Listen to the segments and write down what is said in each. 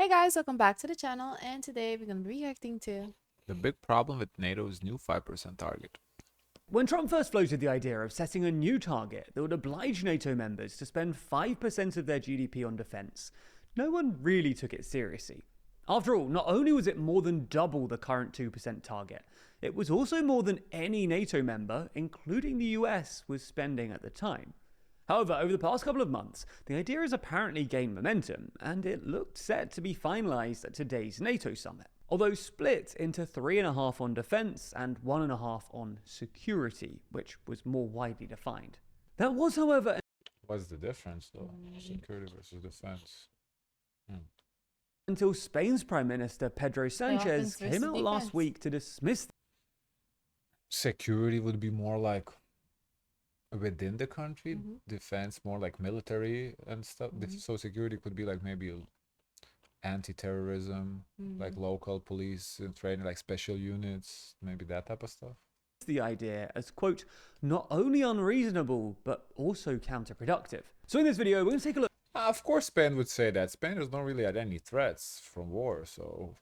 Hey guys, welcome back to the channel, and today we're going to be reacting to The big problem with NATO's new 5% target. When Trump first floated the idea of setting a new target that would oblige NATO members to spend 5% of their GDP on defence, no one really took it seriously. After all, not only was it more than double the current 2% target, it was also more than any NATO member, including the US, was spending at the time. However, over the past couple of months, the idea has apparently gained momentum, and it looked set to be finalised at today's NATO summit. Although split into 3.5 on defence and 1.5 on security, which was more widely defined. There was, however, What's the difference though? Security versus defense. until Spain's Prime Minister Pedro Sanchez versus came out last defense. week to dismiss Security would be more like within the country, defense more like military and stuff. So security could be like maybe anti-terrorism, like local police and training, like special units, maybe that type of stuff. the idea as, quote, not only unreasonable, but also counterproductive. So in this video, we're going to take a look Of course Spain would say that. Spain has not really had any threats from war, so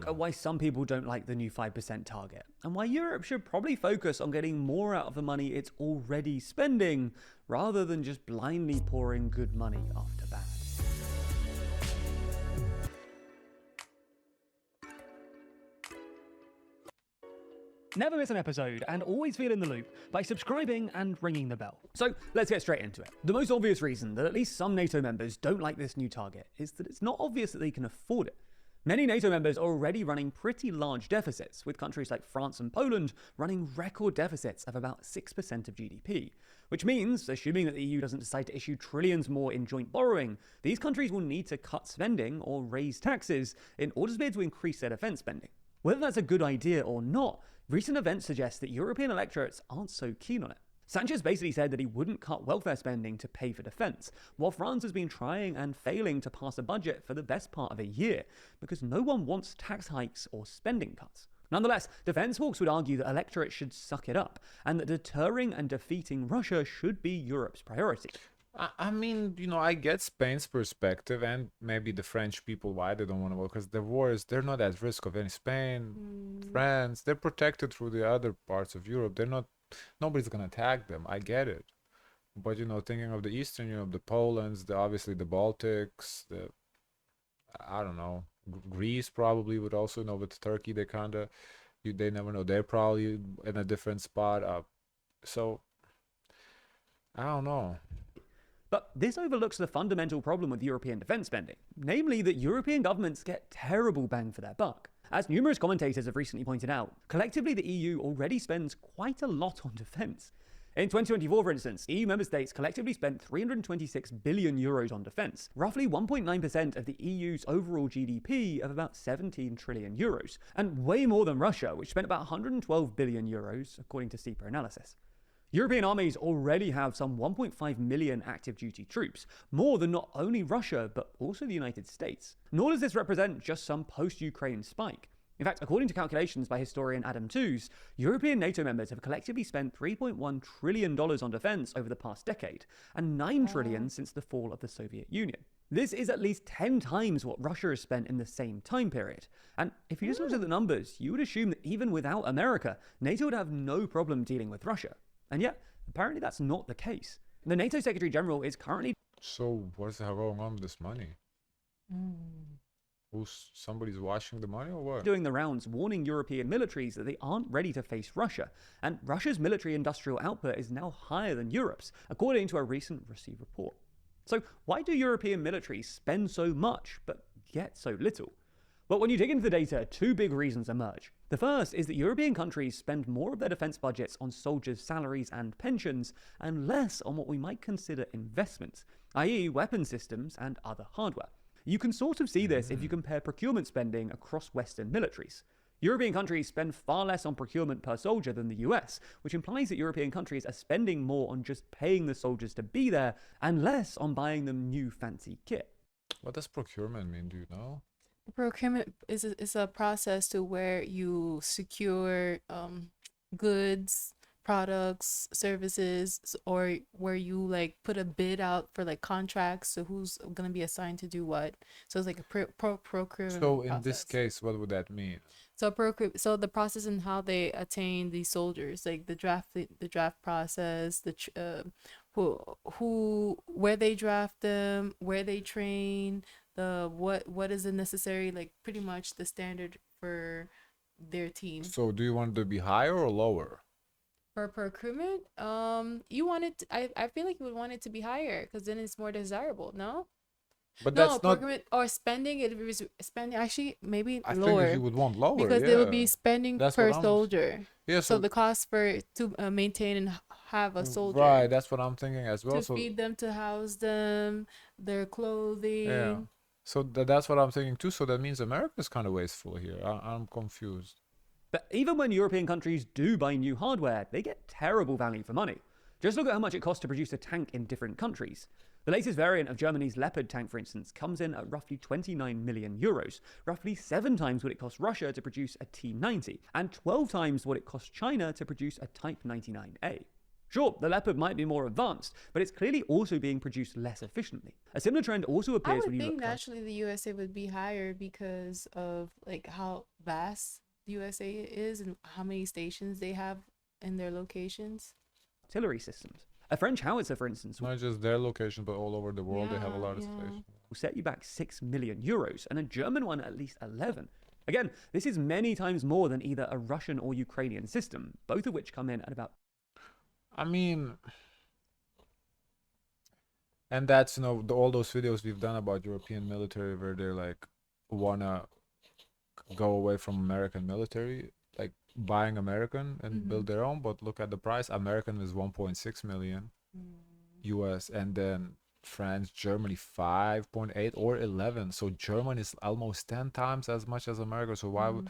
at why some people don't like the new 5% target, and why Europe should probably focus on getting more out of the money it's already spending, rather than just blindly pouring good money after bad. Never miss an episode and always feel in the loop by subscribing and ringing the bell. So let's get straight into it. The most obvious reason that at least some NATO members don't like this new target is that it's not obvious that they can afford it. Many NATO members are already running pretty large deficits, with countries like France and Poland running record deficits of about 6% of GDP, which means, assuming that the EU doesn't decide to issue trillions more in joint borrowing, these countries will need to cut spending or raise taxes in order to be able to increase their defence spending. Whether that's a good idea or not, recent events suggest that European electorates aren't so keen on it. Sanchez basically said that he wouldn't cut welfare spending to pay for defence, while France has been trying and failing to pass a budget for the best part of a year, because no one wants tax hikes or spending cuts. Nonetheless, defence hawks would argue that electorates should suck it up, and that deterring and defeating Russia should be Europe's priority. I mean, I get Spain's perspective and maybe the French people why they don't want to vote, because the wars, they're not at risk of any. Spain, France, they're protected through the other parts of Europe. Nobody's gonna attack them. I get it, but thinking of the Eastern Europe, the Polands, obviously the Baltics, I don't know, Greece probably would also with Turkey they never know, they're probably in a different spot. So I don't know. But this overlooks the fundamental problem with European defence spending, namely that European governments get terrible bang for their buck. As numerous commentators have recently pointed out, collectively the EU already spends quite a lot on defence. In 2024, for instance, EU member states collectively spent 326 billion euros on defence, roughly 1.9% of the EU's overall GDP of about 17 trillion euros, and way more than Russia, which spent about 112 billion euros, according to CEPA analysis. European armies already have some 1.5 million active duty troops, more than not only Russia, but also the United States. Nor does this represent just some post-Ukraine spike. In fact, according to calculations by historian Adam Tooze, European NATO members have collectively spent $3.1 trillion on defence over the past decade, and $9 trillion since the fall of the Soviet Union. This is at least 10 times what Russia has spent in the same time period. And if you just looked at the numbers, you would assume that even without America, NATO would have no problem dealing with Russia. And yet, apparently that's not the case. The NATO Secretary General is currently... So what's going on with this money? Somebody's washing the money or what? doing the rounds, warning European militaries that they aren't ready to face Russia. And Russia's military industrial output is now higher than Europe's, according to a recent RUSI report. So why do European militaries spend so much, but get so little? Well, when you dig into the data, two big reasons emerge. The first is that European countries spend more of their defence budgets on soldiers' salaries and pensions, and less on what we might consider investments, i.e. weapon systems and other hardware. You can sort of see this if you compare procurement spending across Western militaries. European countries spend far less on procurement per soldier than the US, which implies that European countries are spending more on just paying the soldiers to be there, and less on buying them new fancy kit. What does procurement mean? Do you know? procurement is a process to where you secure goods products, services, or where you like put a bid out for like contracts, so who's gonna be assigned to do what. So it's like a procurement So in this process. case, what would that mean? So the process and how they attain these soldiers, like the draft process, who where they draft them, where they train, the what is the necessary, like pretty much the standard for their team. So do you want it to be higher or lower? For procurement, you want it I feel like you would want it to be higher because then it's more desirable, no? But No, that's not. procurement or spending, it was spending actually maybe I think lower you would want lower. because Yeah. they would be spending That's per what I'm. soldier. Yeah. So So the cost for to maintain and have a soldier, right. That's what I'm thinking as well. to So feed them, to house them, their yeah. clothing. So that's what I'm thinking too. So that means America's kind of wasteful here. I'm confused. But even when European countries do buy new hardware, they get terrible value for money. Just look at how much it costs to produce a tank in different countries. The latest variant of Germany's Leopard tank, for instance, comes in at roughly 29 million euros, roughly 7 times what it cost Russia to produce a T-90, and 12 times what it cost China to produce a Type 99A. Sure, the Leopard might be more advanced, but it's clearly also being produced less efficiently. A similar trend also I appears would when you think look naturally the USA would be higher because of like how vast the USA is and how many stations they have in their locations. artillery systems. A French howitzer, for instance, Not just their location, but all over the world. They have a Yeah, lot of yeah. stations. will set you back 6 million euros, and a German one at least 11. Again, this is many times more than either a Russian or Ukrainian system, both of which come in at about. I mean, and that's all those videos we've done about European military where they're like wanna go away from American military, like buying American and build their own. But look at the price. American is 1.6 million US, and then France, Germany 5.8 or 11. So Germany is almost 10 times as much as America. So why would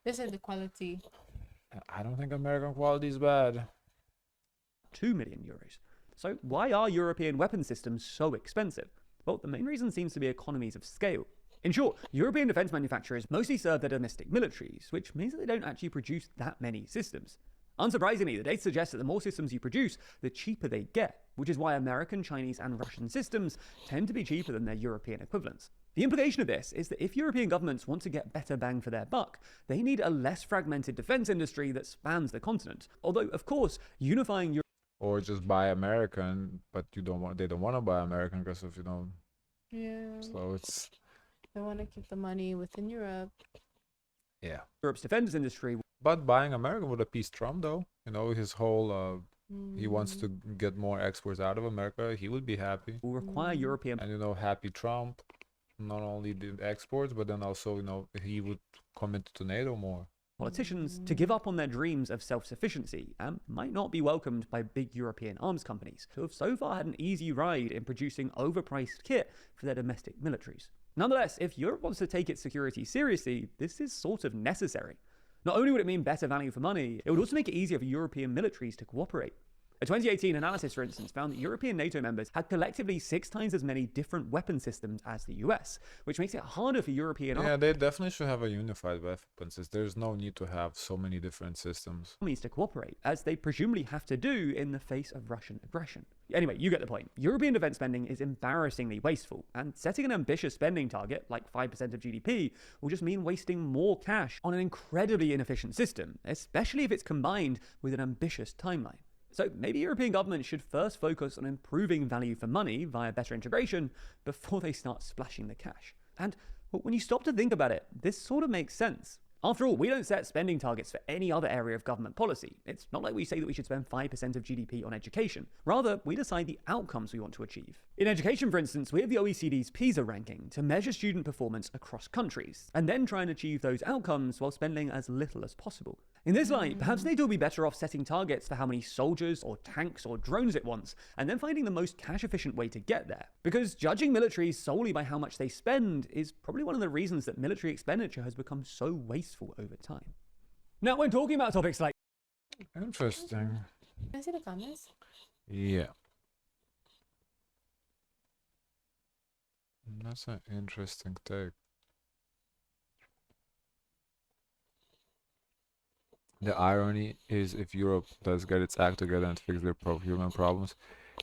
They said the quality. I don't think American quality is bad. 2 million euros. So, why are European weapon systems so expensive? Well, the main reason seems to be economies of scale. In short, European defense manufacturers mostly serve their domestic militaries, which means that they don't actually produce that many systems. Unsurprisingly, the data suggests that the more systems you produce, the cheaper they get, which is why American, Chinese, and Russian systems tend to be cheaper than their European equivalents. The implication of this is that if European governments want to get better bang for their buck, they need a less fragmented defense industry that spans the continent. Although, of course, unifying Europe Or just buy American, but they don't want to buy American because of Yeah. So it's They want to keep the money within Europe. yeah. Europe's defense industry But buying American would appease Trump, though. His whole he wants to get more exports out of America. He would be happy. will require European And happy Trump, not only the exports, but then also he would commit to NATO more. politicians to give up on their dreams of self-sufficiency and might not be welcomed by big European arms companies who have so far had an easy ride in producing overpriced kit for their domestic militaries. Nonetheless, if Europe wants to take its security seriously, this is sort of necessary. Not only would it mean better value for money, it would also make it easier for European militaries to cooperate. A 2018 analysis, for instance, found that European NATO members had collectively 6 times as many different weapon systems as the US, which makes it harder for European Yeah, they definitely should have a unified weapon system. There's no need to have so many different systems. armies to cooperate, as they presumably have to do in the face of Russian aggression. Anyway, you get the point. European defense spending is embarrassingly wasteful, and setting an ambitious spending target, like 5% of GDP, will just mean wasting more cash on an incredibly inefficient system, especially if it's combined with an ambitious timeline. So maybe European governments should first focus on improving value for money via better integration before they start splashing the cash. And when you stop to think about it, this sort of makes sense. After all, we don't set spending targets for any other area of government policy. It's not like we say that we should spend 5% of GDP on education. Rather, we decide the outcomes we want to achieve. In education, for instance, we have the OECD's PISA ranking to measure student performance across countries, and then try and achieve those outcomes while spending as little as possible. In this light, perhaps NATO will be better off setting targets for how many soldiers or tanks or drones it wants, and then finding the most cash-efficient way to get there. Because judging militaries solely by how much they spend is probably one of the reasons that military expenditure has become so wasteful over time. Now, when talking about topics like Interesting. Can I see the comments? Yeah. That's an interesting take. The irony is, if Europe does get its act together and fix their procurement problems,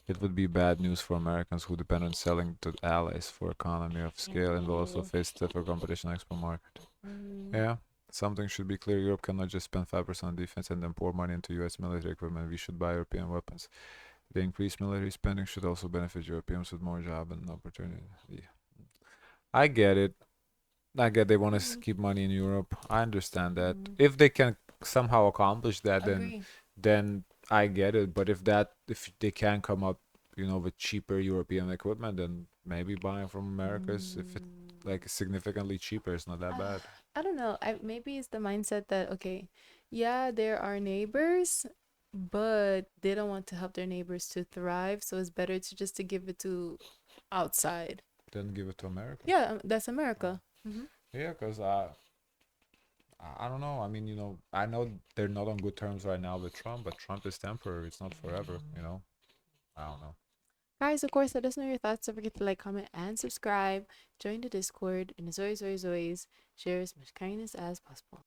it would be bad news for Americans who depend on selling to allies for economy of scale and will also Mm. face tougher competition on export market. Mm. Yeah, something should be clear. Europe cannot just spend 5% on defense and then pour money into US military equipment. We should buy European weapons. The increased military spending should also benefit Europeans with more job and opportunity. Yeah. I get it. I get they want to Mm. keep money in Europe. I understand that. Mm. If they can somehow accomplish that, Agree. then I get it. But if they can come up, with cheaper European equipment, then maybe buying from America is, if it like significantly cheaper, it's not that Uh, bad. I don't know. Maybe it's the mindset that okay, yeah, they're our neighbors, but they don't want to help their neighbors to thrive, so it's better to just to give it to outside. Then give it to America. Yeah, that's America. Hmm. Yeah, because I don't know. I mean, I know they're not on good terms right now with Trump, but Trump is temporary. It's not forever. I don't know. Guys, of course, let us know your thoughts. Don't forget to like, comment, and subscribe. Join the Discord, and as always, always, always, share as much kindness as possible.